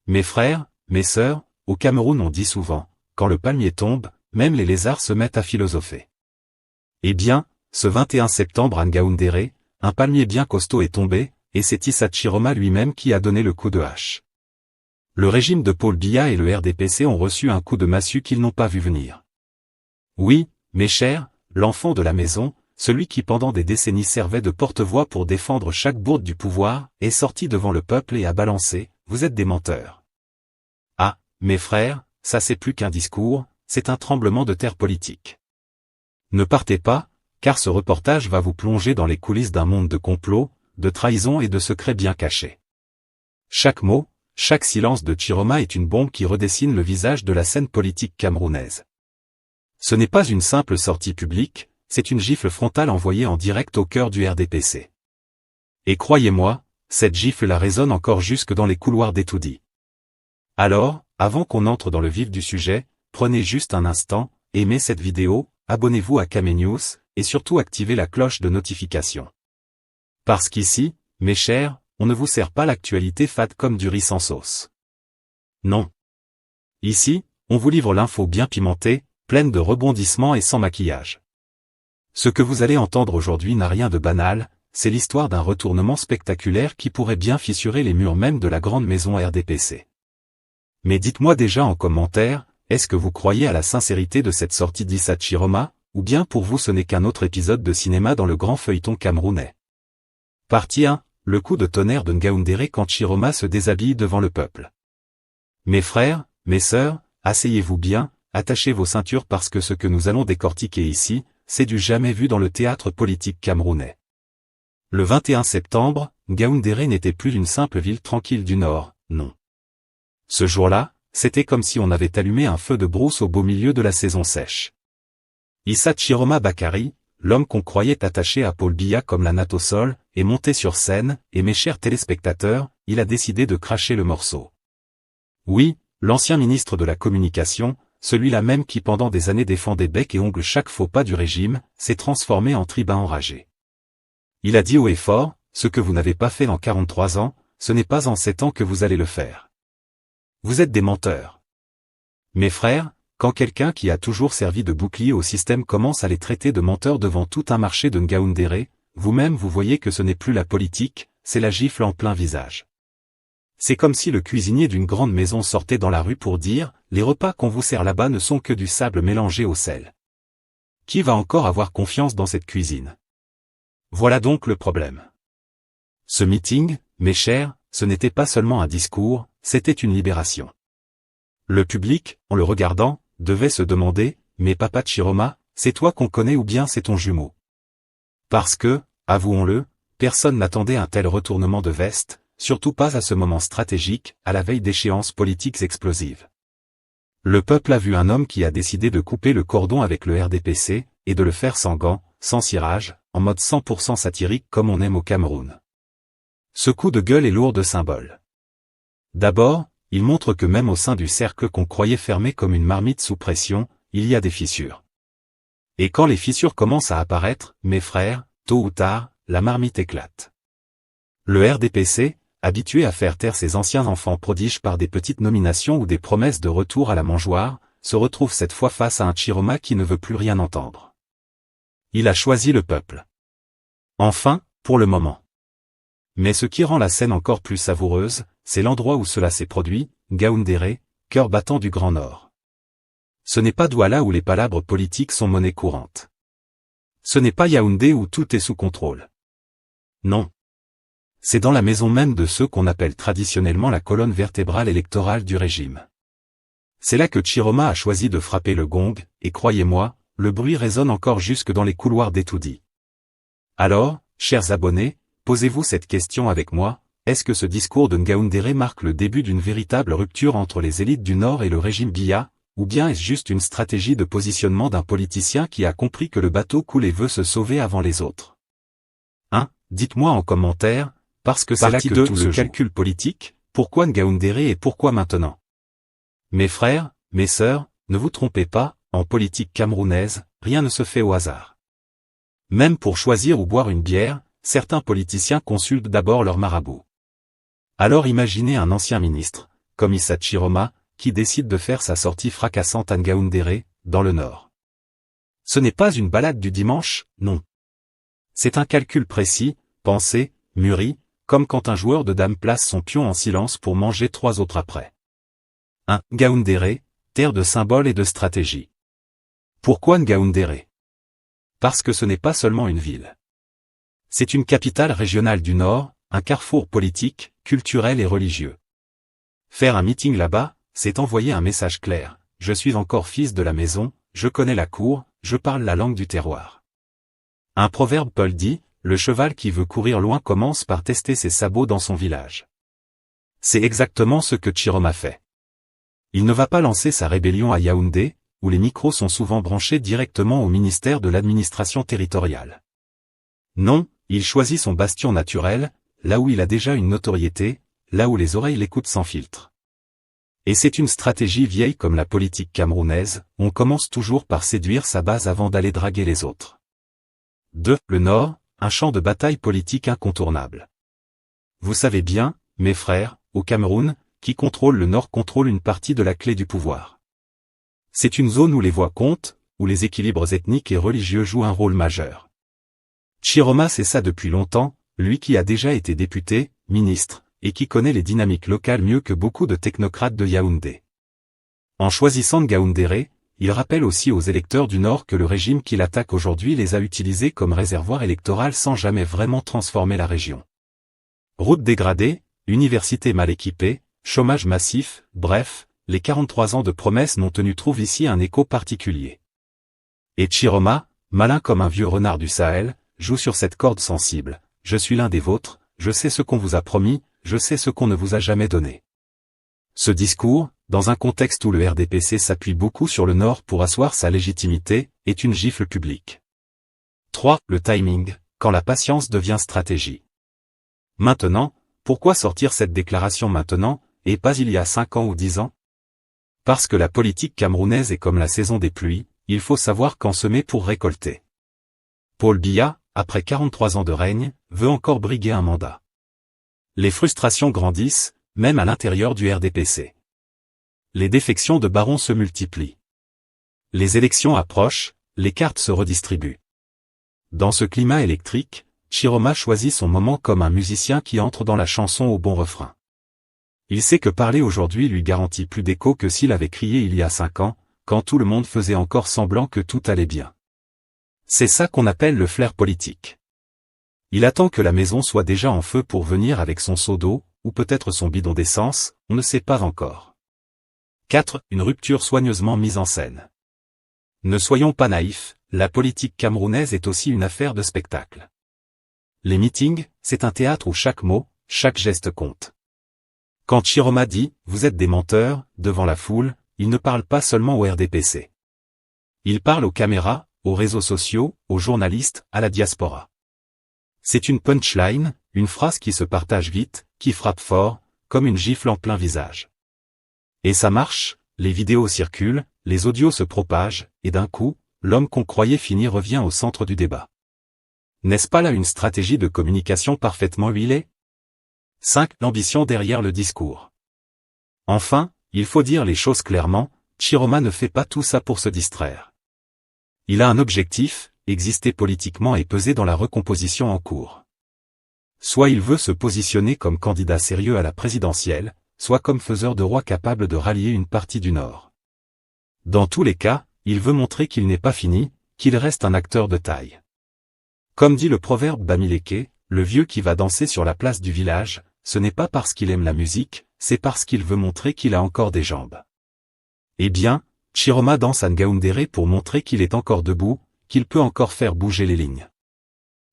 Mes frères, mes sœurs, au Cameroun on dit souvent, quand le palmier tombe, même les lézards se mettent à philosopher. Eh bien, ce 21 septembre à Ngaoundéré, un palmier bien costaud est tombé, et c'est Issa Chiroma lui-même qui a donné le coup de hache. Le régime de Paul Biya et le RDPC ont reçu un coup de massue qu'ils n'ont pas vu venir. Oui, mes chers, l'enfant de la maison, celui qui pendant des décennies servait de porte-voix pour défendre chaque bourde du pouvoir, est sorti devant le peuple et a balancé, vous êtes des menteurs. Ah, mes frères, ça c'est plus qu'un discours, c'est un tremblement de terre politique. Ne partez pas, car ce reportage va vous plonger dans les coulisses d'un monde de complots, de trahison et de secrets bien cachés. Chaque mot, chaque silence de Chiroma est une bombe qui redessine le visage de la scène politique camerounaise. Ce n'est pas une simple sortie publique, c'est une gifle frontale envoyée en direct au cœur du RDPC. Et croyez-moi, cette gifle la résonne encore jusque dans les couloirs d'Etoudi. Alors, avant qu'on entre dans le vif du sujet, prenez juste un instant, aimez cette vidéo, abonnez-vous à Camé News, et surtout activez la cloche de notification. Parce qu'ici, mes chers, on ne vous sert pas l'actualité fade comme du riz sans sauce. Non. Ici, on vous livre l'info bien pimentée, pleine de rebondissements et sans maquillage. Ce que vous allez entendre aujourd'hui n'a rien de banal, c'est l'histoire d'un retournement spectaculaire qui pourrait bien fissurer les murs même de la grande maison RDPC. Mais dites-moi déjà en commentaire, est-ce que vous croyez à la sincérité de cette sortie d'Issa Chiroma, ou bien pour vous ce n'est qu'un autre épisode de cinéma dans le grand feuilleton camerounais. Partie 1, le coup de tonnerre de Ngaoundéré quand Chiroma se déshabille devant le peuple. Mes frères, mes sœurs, asseyez-vous bien, attachez vos ceintures parce que ce que nous allons décortiquer ici, c'est du jamais vu dans le théâtre politique camerounais. Le 21 septembre, Ngaoundéré n'était plus une simple ville tranquille du Nord, non. Ce jour-là, c'était comme si on avait allumé un feu de brousse au beau milieu de la saison sèche. Issa Chiroma Bakary, l'homme qu'on croyait attaché à Paul Biya comme la natte au sol, est monté sur scène, et mes chers téléspectateurs, il a décidé de cracher le morceau. Oui, l'ancien ministre de la Communication, celui-là même qui pendant des années défendait bec et ongles chaque faux pas du régime, s'est transformé en tribun enragé. Il a dit haut et fort, ce que vous n'avez pas fait en 43 ans, ce n'est pas en 7 ans que vous allez le faire. Vous êtes des menteurs. Mes frères, quand quelqu'un qui a toujours servi de bouclier au système commence à les traiter de menteurs devant tout un marché de Ngaoundéré, vous-même vous voyez que ce n'est plus la politique, c'est la gifle en plein visage. C'est comme si le cuisinier d'une grande maison sortait dans la rue pour dire, les repas qu'on vous sert là-bas ne sont que du sable mélangé au sel. Qui va encore avoir confiance dans cette cuisine? Voilà donc le problème. Ce meeting, mes chers, ce n'était pas seulement un discours, c'était une libération. Le public, en le regardant, devait se demander, mais papa Chiroma, c'est toi qu'on connaît ou bien c'est ton jumeau? Parce que, avouons-le, personne n'attendait un tel retournement de veste, surtout pas à ce moment stratégique, à la veille d'échéances politiques explosives. Le peuple a vu un homme qui a décidé de couper le cordon avec le RDPC, et de le faire sans gants, sans cirage, en mode 100% satirique comme on aime au Cameroun. Ce coup de gueule est lourd de symboles. D'abord, il montre que même au sein du cercle qu'on croyait fermé comme une marmite sous pression, il y a des fissures. Et quand les fissures commencent à apparaître, mes frères, tôt ou tard, la marmite éclate. Le RDPC, habitué à faire taire ses anciens enfants prodiges par des petites nominations ou des promesses de retour à la mangeoire, se retrouve cette fois face à un Chiroma qui ne veut plus rien entendre. Il a choisi le peuple. Enfin, pour le moment. Mais ce qui rend la scène encore plus savoureuse, c'est l'endroit où cela s'est produit, Ngaoundéré, cœur battant du Grand Nord. Ce n'est pas Douala où les palabres politiques sont monnaie courante. Ce n'est pas Yaoundé où tout est sous contrôle. Non. C'est dans la maison même de ceux qu'on appelle traditionnellement la colonne vertébrale électorale du régime. C'est là que Chiroma a choisi de frapper le gong, et croyez-moi, le bruit résonne encore jusque dans les couloirs d'Etoudi. Alors, chers abonnés, posez-vous cette question avec moi, est-ce que ce discours de Ngaoundéré marque le début d'une véritable rupture entre les élites du Nord et le régime Biya, ou bien est-ce juste une stratégie de positionnement d'un politicien qui a compris que le bateau coule et veut se sauver avant les autres? Dites-moi en commentaire, parce que c'est là que tout le calcul politique, pourquoi Ngaoundéré et pourquoi maintenant? Mes frères, mes sœurs, ne vous trompez pas, en politique camerounaise, rien ne se fait au hasard. Même pour choisir ou boire une bière, certains politiciens consultent d'abord leur marabout. Alors imaginez un ancien ministre, comme Issa Chiroma, qui décide de faire sa sortie fracassante à Ngaoundéré, dans le nord. Ce n'est pas une balade du dimanche, non. C'est un calcul précis, pensé, mûri, comme quand un joueur de dames place son pion en silence pour manger 3 autres après. 1. Ngaoundéré, terre de symboles et de stratégie. Pourquoi Ngaoundéré? Parce que ce n'est pas seulement une ville. C'est une capitale régionale du Nord, un carrefour politique, culturel et religieux. Faire un meeting là-bas, c'est envoyer un message clair. Je suis encore fils de la maison, je connais la cour, je parle la langue du terroir. Un proverbe Paul dit, le cheval qui veut courir loin commence par tester ses sabots dans son village. C'est exactement ce que Chiroma fait. Il ne va pas lancer sa rébellion à Yaoundé, où les micros sont souvent branchés directement au ministère de l'administration territoriale. Non, il choisit son bastion naturel, là où il a déjà une notoriété, là où les oreilles l'écoutent sans filtre. Et c'est une stratégie vieille comme la politique camerounaise, on commence toujours par séduire sa base avant d'aller draguer les autres. 2. Le Nord, un champ de bataille politique incontournable. Vous savez bien, mes frères, au Cameroun, qui contrôle le Nord contrôle une partie de la clé du pouvoir. C'est une zone où les voix comptent, où les équilibres ethniques et religieux jouent un rôle majeur. Chiroma sait ça depuis longtemps, lui qui a déjà été député, ministre, et qui connaît les dynamiques locales mieux que beaucoup de technocrates de Yaoundé. En choisissant Ngaoundéré, il rappelle aussi aux électeurs du Nord que le régime qu'il attaque aujourd'hui les a utilisés comme réservoir électoral sans jamais vraiment transformer la région. Routes dégradées, universités mal équipées, chômage massif, bref, les 43 ans de promesses non tenues trouvent ici un écho particulier. Et Chiroma, malin comme un vieux renard du Sahel, joue sur cette corde sensible. Je suis l'un des vôtres, je sais ce qu'on vous a promis, je sais ce qu'on ne vous a jamais donné. Ce discours, dans un contexte où le RDPC s'appuie beaucoup sur le Nord pour asseoir sa légitimité, est une gifle publique. 3. Le timing, quand la patience devient stratégie. Maintenant, pourquoi sortir cette déclaration maintenant, et pas il y a 5 ans ou 10 ans? Parce que la politique camerounaise est comme la saison des pluies, il faut savoir quand semer pour récolter. Paul Biya, après 43 ans de règne, veut encore briguer un mandat. Les frustrations grandissent, même à l'intérieur du RDPC. Les défections de barons se multiplient. Les élections approchent, les cartes se redistribuent. Dans ce climat électrique, Chiroma choisit son moment comme un musicien qui entre dans la chanson au bon refrain. Il sait que parler aujourd'hui lui garantit plus d'écho que s'il avait crié il y a 5 ans, quand tout le monde faisait encore semblant que tout allait bien. C'est ça qu'on appelle le flair politique. Il attend que la maison soit déjà en feu pour venir avec son seau d'eau, ou peut-être son bidon d'essence, on ne sait pas encore. 4. Une rupture soigneusement mise en scène. Ne soyons pas naïfs, la politique camerounaise est aussi une affaire de spectacle. Les meetings, c'est un théâtre où chaque mot, chaque geste compte. Quand Chiroma dit « vous êtes des menteurs » devant la foule, il ne parle pas seulement au RDPC. Il parle aux caméras, aux réseaux sociaux, aux journalistes, à la diaspora. C'est une punchline, une phrase qui se partage vite, qui frappe fort, comme une gifle en plein visage. Et ça marche, les vidéos circulent, les audios se propagent, et d'un coup, l'homme qu'on croyait fini revient au centre du débat. N'est-ce pas là une stratégie de communication parfaitement huilée? 5. L'ambition derrière le discours. Enfin, il faut dire les choses clairement, Chiroma ne fait pas tout ça pour se distraire. Il a un objectif, exister politiquement et peser dans la recomposition en cours. Soit il veut se positionner comme candidat sérieux à la présidentielle, soit comme faiseur de roi capable de rallier une partie du Nord. Dans tous les cas, il veut montrer qu'il n'est pas fini, qu'il reste un acteur de taille. Comme dit le proverbe Bamileke, le vieux qui va danser sur la place du village, ce n'est pas parce qu'il aime la musique, c'est parce qu'il veut montrer qu'il a encore des jambes. Eh bien, Chiroma danse à Ngaoundéré pour montrer qu'il est encore debout, qu'il peut encore faire bouger les lignes.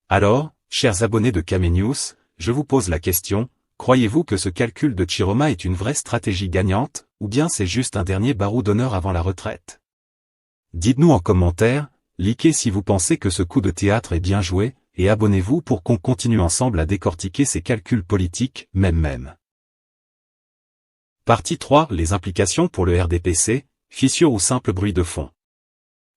Alors, chers abonnés de Kame News, je vous pose la question, croyez-vous que ce calcul de Chiroma est une vraie stratégie gagnante, ou bien c'est juste un dernier barreau d'honneur avant la retraite? Dites-nous en commentaire, likez si vous pensez que ce coup de théâtre est bien joué, et abonnez-vous pour qu'on continue ensemble à décortiquer ces calculs politiques, même. Partie 3. Les implications pour le RDPC, fissure ou simple bruit de fond.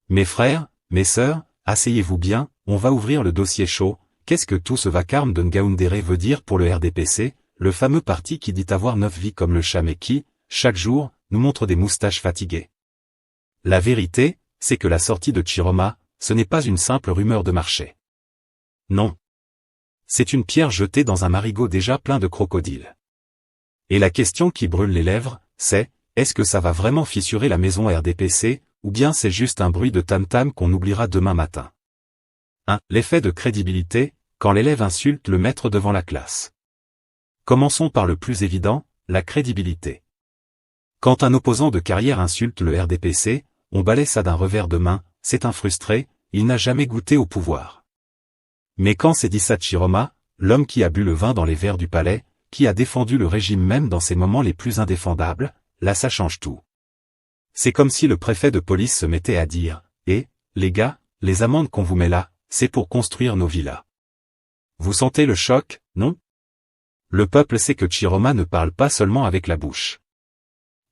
Mes frères, mes sœurs, asseyez-vous bien, on va ouvrir le dossier chaud. Qu'est-ce que tout ce vacarme de Ngaoundéré veut dire pour le RDPC, le fameux parti qui dit avoir 9 vies comme le chat mais qui, chaque jour, nous montre des moustaches fatiguées. La vérité, c'est que la sortie de Chiroma, ce n'est pas une simple rumeur de marché. Non. C'est une pierre jetée dans un marigot déjà plein de crocodiles. Et la question qui brûle les lèvres, c'est, est-ce que ça va vraiment fissurer la maison RDPC, ou bien c'est juste un bruit de tam-tam qu'on oubliera demain matin? 1. L'effet de crédibilité, quand l'élève insulte le maître devant la classe. Commençons par le plus évident, la crédibilité. Quand un opposant de carrière insulte le RDPC, on balaie ça d'un revers de main, c'est un frustré, il n'a jamais goûté au pouvoir. Mais quand c'est Issa Chiroma, l'homme qui a bu le vin dans les verres du palais, qui a défendu le régime même dans ses moments les plus indéfendables, là ça change tout. C'est comme si le préfet de police se mettait à dire « Eh, les gars, les amendes qu'on vous met là, c'est pour construire nos villas. » Vous sentez le choc, non? Le peuple sait que Chiroma ne parle pas seulement avec la bouche.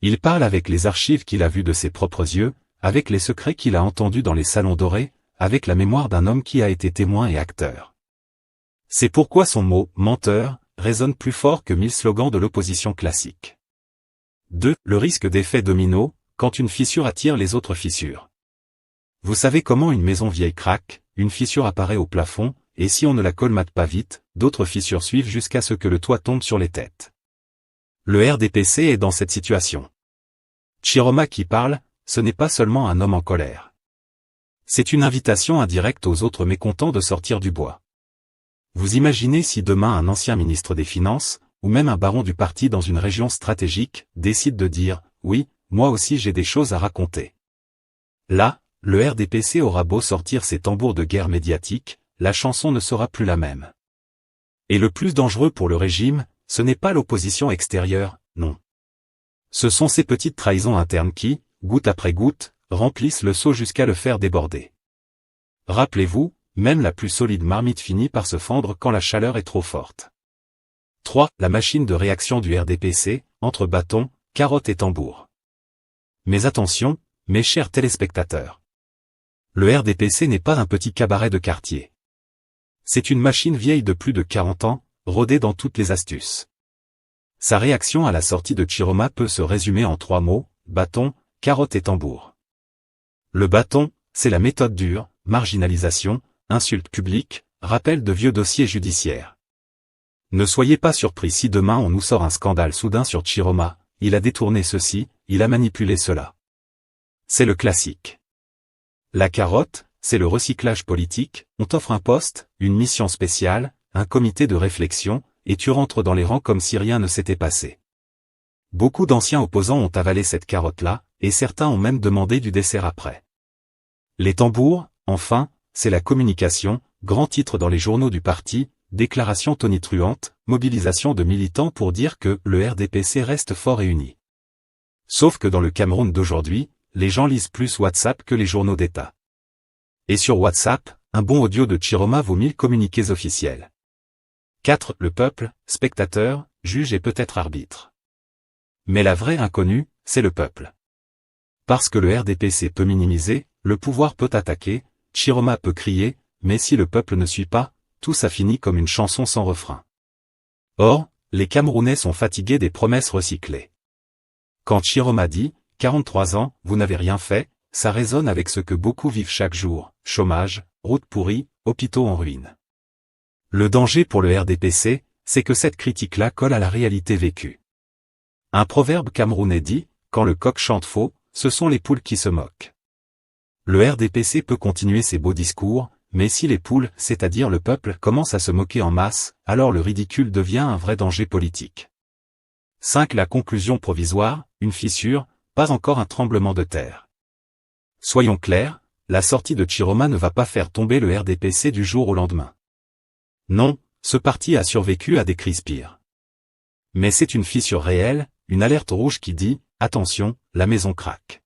Il parle avec les archives qu'il a vues de ses propres yeux, avec les secrets qu'il a entendus dans les salons dorés, avec la mémoire d'un homme qui a été témoin et acteur. C'est pourquoi son mot « menteur » résonne plus fort que 1000 slogans de l'opposition classique. 2. Le risque d'effet domino, quand une fissure attire les autres fissures. Vous savez comment une maison vieille craque, une fissure apparaît au plafond, et si on ne la colmate pas vite, d'autres fissures suivent jusqu'à ce que le toit tombe sur les têtes. Le RDPC est dans cette situation. Chiroma qui parle, ce n'est pas seulement un homme en colère. C'est une invitation indirecte aux autres mécontents de sortir du bois. Vous imaginez si demain un ancien ministre des Finances, ou même un baron du parti dans une région stratégique, décide de dire « Oui, moi aussi j'ai des choses à raconter ». Là, le RDPC aura beau sortir ses tambours de guerre médiatique, la chanson ne sera plus la même. Et le plus dangereux pour le régime, ce n'est pas l'opposition extérieure, non. Ce sont ces petites trahisons internes qui, goutte après goutte, remplissent le seau jusqu'à le faire déborder. Rappelez-vous, même la plus solide marmite finit par se fendre quand la chaleur est trop forte. 3. La machine de réaction du RDPC, entre bâton, carotte et tambour. Mais attention, mes chers téléspectateurs. Le RDPC n'est pas un petit cabaret de quartier. C'est une machine vieille de plus de 40 ans, rodée dans toutes les astuces. Sa réaction à la sortie de Chiroma peut se résumer en 3 mots, bâton, carotte et tambour. Le bâton, c'est la méthode dure, marginalisation, insulte publique, rappel de vieux dossiers judiciaires. Ne soyez pas surpris si demain on nous sort un scandale soudain sur Chiroma, il a détourné ceci, il a manipulé cela. C'est le classique. La carotte, c'est le recyclage politique, on t'offre un poste, une mission spéciale, un comité de réflexion, et tu rentres dans les rangs comme si rien ne s'était passé. Beaucoup d'anciens opposants ont avalé cette carotte-là, et certains ont même demandé du dessert après. Les tambours, enfin, c'est la communication, grand titre dans les journaux du parti, déclaration tonitruante, mobilisation de militants pour dire que le RDPC reste fort et uni. Sauf que dans le Cameroun d'aujourd'hui, les gens lisent plus WhatsApp que les journaux d'État. Et sur WhatsApp, un bon audio de Chiroma vaut 1000 communiqués officiels. 4. Le peuple, spectateur, juge et peut-être arbitre. Mais la vraie inconnue, c'est le peuple. Parce que le RDPC peut minimiser, le pouvoir peut attaquer, Chiroma peut crier, mais si le peuple ne suit pas, tout ça finit comme une chanson sans refrain. Or, les Camerounais sont fatigués des promesses recyclées. Quand Chiroma dit « 43 ans, vous n'avez rien fait », ça résonne avec ce que beaucoup vivent chaque jour, chômage, routes pourries, hôpitaux en ruine. Le danger pour le RDPC, c'est que cette critique-là colle à la réalité vécue. Un proverbe camerounais dit « Quand le coq chante faux, ce sont les poules qui se moquent ». Le RDPC peut continuer ses beaux discours, mais si les poules, c'est-à-dire le peuple, commencent à se moquer en masse, alors le ridicule devient un vrai danger politique. 5. La conclusion provisoire, une fissure, pas encore un tremblement de terre. Soyons clairs, la sortie de Chiroma ne va pas faire tomber le RDPC du jour au lendemain. Non, ce parti a survécu à des crises pires. Mais c'est une fissure réelle, une alerte rouge qui dit « Attention, la maison craque ».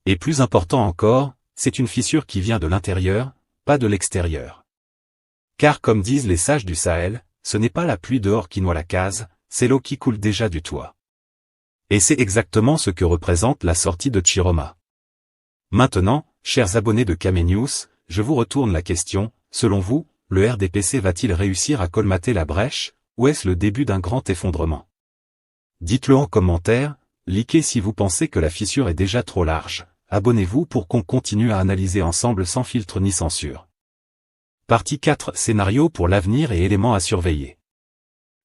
Et plus important encore, c'est une fissure qui vient de l'intérieur, pas de l'extérieur. Car comme disent les sages du Sahel, ce n'est pas la pluie dehors qui noie la case, c'est l'eau qui coule déjà du toit. Et c'est exactement ce que représente la sortie de Chiroma. Maintenant, chers abonnés de Kame News, je vous retourne la question, selon vous, le RDPC va-t-il réussir à colmater la brèche, ou est-ce le début d'un grand effondrement? Dites-le en commentaire, likez si vous pensez que la fissure est déjà trop large, abonnez-vous pour qu'on continue à analyser ensemble sans filtre ni censure. Partie 4. Scénario pour l'avenir et éléments à surveiller.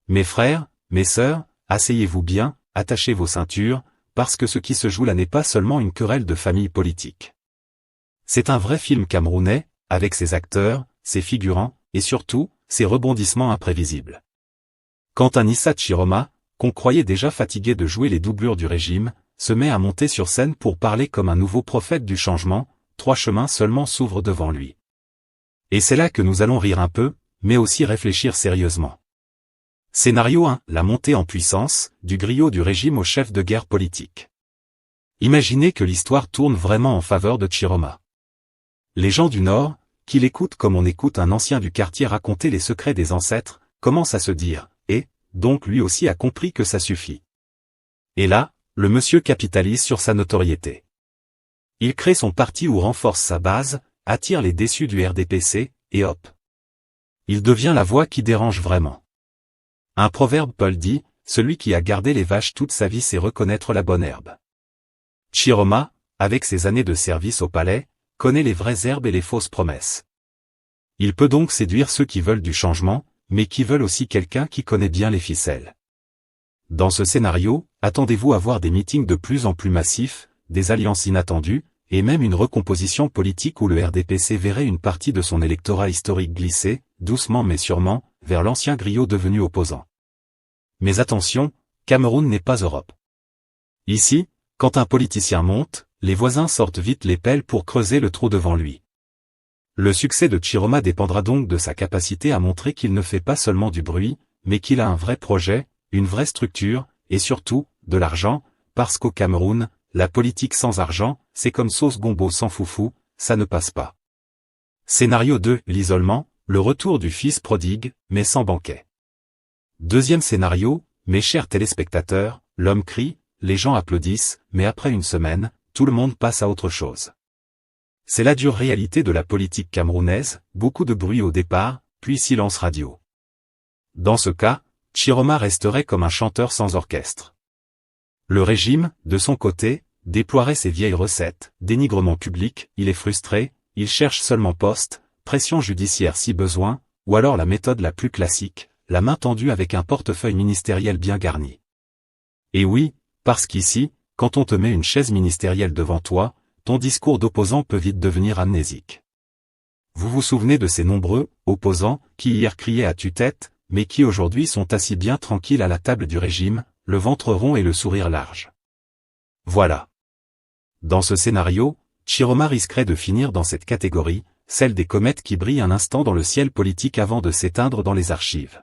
Mes frères, mes sœurs, asseyez-vous bien, attachez vos ceintures, parce que ce qui se joue là n'est pas seulement une querelle de famille politique. C'est un vrai film camerounais, avec ses acteurs, ses figurants, et surtout, ses rebondissements imprévisibles. Quand un Issa Chiroma, qu'on croyait déjà fatigué de jouer les doublures du régime, se met à monter sur scène pour parler comme un nouveau prophète du changement, 3 chemins seulement s'ouvrent devant lui. Et c'est là que nous allons rire un peu, mais aussi réfléchir sérieusement. Scénario 1. La montée en puissance, du griot du régime au chef de guerre politique. Imaginez que l'histoire tourne vraiment en faveur de Chiroma. Les gens du Nord, qui l'écoutent comme on écoute un ancien du quartier raconter les secrets des ancêtres, commencent à se dire, et, donc lui aussi a compris que ça suffit. Et là, le monsieur capitalise sur sa notoriété. Il crée son parti ou renforce sa base, attire les déçus du RDPC, et hop. Il devient la voix qui dérange vraiment. Un proverbe Paul dit, celui qui a gardé les vaches toute sa vie sait reconnaître la bonne herbe. Chiroma, avec ses années de service au palais, connaît les vraies herbes et les fausses promesses. Il peut donc séduire ceux qui veulent du changement, mais qui veulent aussi quelqu'un qui connaît bien les ficelles. Dans ce scénario, attendez-vous à voir des meetings de plus en plus massifs, des alliances inattendues, et même une recomposition politique où le RDPC verrait une partie de son électorat historique glisser, doucement mais sûrement, vers l'ancien griot devenu opposant. Mais attention, Cameroun n'est pas Europe. Ici, quand un politicien monte, les voisins sortent vite les pelles pour creuser le trou devant lui. Le succès de Chiroma dépendra donc de sa capacité à montrer qu'il ne fait pas seulement du bruit, mais qu'il a un vrai projet, une vraie structure, et surtout, de l'argent, parce qu'au Cameroun, la politique sans argent, c'est comme sauce gombo sans foufou, ça ne passe pas. Scénario 2. L'isolement, le retour du fils prodigue, mais sans banquet. Deuxième scénario, mes chers téléspectateurs, l'homme crie, les gens applaudissent, mais après une semaine, tout le monde passe à autre chose. C'est la dure réalité de la politique camerounaise, beaucoup de bruit au départ, puis silence radio. Dans ce cas, Chiroma resterait comme un chanteur sans orchestre. Le régime, de son côté, déploierait ses vieilles recettes, dénigrement public, il est frustré, il cherche seulement poste, pression judiciaire si besoin, ou alors la méthode la plus classique, la main tendue avec un portefeuille ministériel bien garni. Et oui, parce qu'ici, quand on te met une chaise ministérielle devant toi, ton discours d'opposant peut vite devenir amnésique. Vous vous souvenez de ces nombreux opposants qui hier criaient à tue-tête, mais qui aujourd'hui sont assis bien tranquilles à la table du régime, le ventre rond et le sourire large. Voilà. Dans ce scénario, Chiroma risquerait de finir dans cette catégorie, celle des comètes qui brillent un instant dans le ciel politique avant de s'éteindre dans les archives.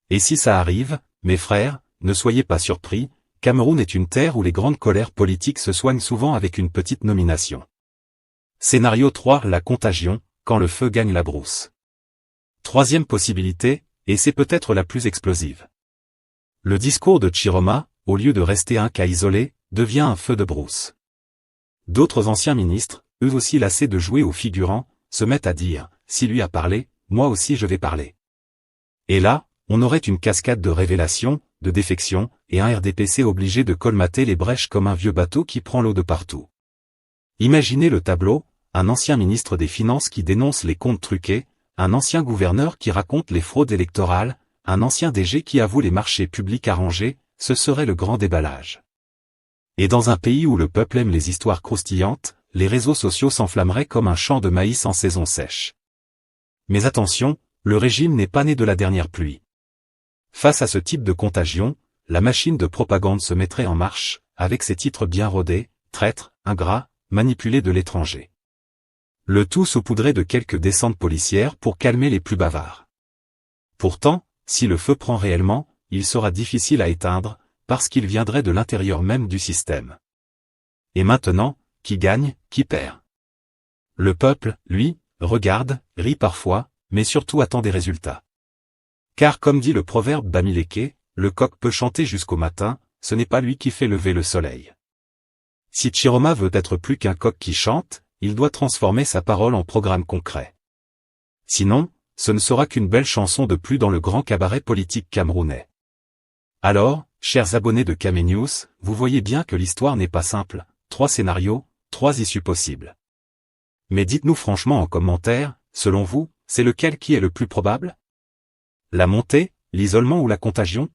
Et si ça arrive, mes frères, ne soyez pas surpris, Cameroun est une terre où les grandes colères politiques se soignent souvent avec une petite nomination. Scénario 3. La contagion, quand le feu gagne la brousse. Troisième possibilité, et c'est peut-être la plus explosive. Le discours de Chiroma, au lieu de rester un cas isolé, devient un feu de brousse. D'autres anciens ministres, eux aussi lassés de jouer aux figurants, se mettent à dire, si lui a parlé, moi aussi je vais parler. Et là, on aurait une cascade de révélations, de défections, et un RDPC obligé de colmater les brèches comme un vieux bateau qui prend l'eau de partout. Imaginez le tableau, un ancien ministre des Finances qui dénonce les comptes truqués, un ancien gouverneur qui raconte les fraudes électorales, un ancien DG qui avoue les marchés publics arrangés, ce serait le grand déballage. Et dans un pays où le peuple aime les histoires croustillantes, les réseaux sociaux s'enflammeraient comme un champ de maïs en saison sèche. Mais attention, le régime n'est pas né de la dernière pluie. Face à ce type de contagion, la machine de propagande se mettrait en marche, avec ses titres bien rodés, traître, ingrat, manipulé de l'étranger. Le tout saupoudré de quelques descentes policières pour calmer les plus bavards. Pourtant, si le feu prend réellement, il sera difficile à éteindre, parce qu'il viendrait de l'intérieur même du système. Et maintenant, qui gagne, qui perd? Le peuple, lui, regarde, rit parfois, mais surtout attend des résultats. Car comme dit le proverbe Bamileke, le coq peut chanter jusqu'au matin, ce n'est pas lui qui fait lever le soleil. Si Chiroma veut être plus qu'un coq qui chante, il doit transformer sa parole en programme concret. Sinon, ce ne sera qu'une belle chanson de plus dans le grand cabaret politique camerounais. Alors, Chers abonnés de Kame News, vous voyez bien que l'histoire n'est pas simple, 3 scénarios, 3 issues possibles. Mais dites-nous franchement en commentaire, selon vous, c'est lequel qui est le plus probable? La montée, l'isolement ou la contagion?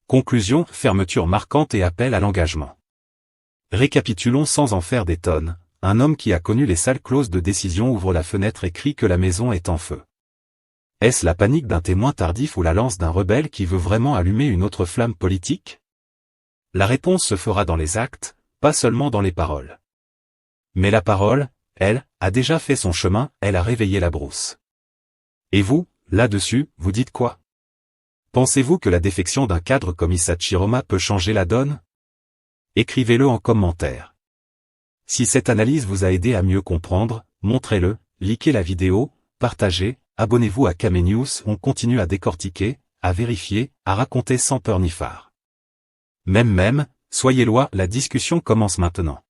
Conclusion, fermeture marquante et appel à l'engagement. Récapitulons sans en faire des tonnes. Un homme qui a connu les sales clauses de décision ouvre la fenêtre et crie que la maison est en feu. Est-ce la panique d'un témoin tardif ou la lance d'un rebelle qui veut vraiment allumer une autre flamme politique? La réponse se fera dans les actes, pas seulement dans les paroles. Mais la parole, elle, a déjà fait son chemin, elle a réveillé la brousse. Et vous, là-dessus, vous dites quoi? Pensez-vous que la défection d'un cadre comme Issa Chiroma peut changer la donne? Écrivez-le en commentaire. Si cette analyse vous a aidé à mieux comprendre, montrez-le, likez la vidéo, partagez, abonnez-vous à Kame News, on continue à décortiquer, à vérifier, à raconter sans peur ni phare. Même, soyez loin, la discussion commence maintenant.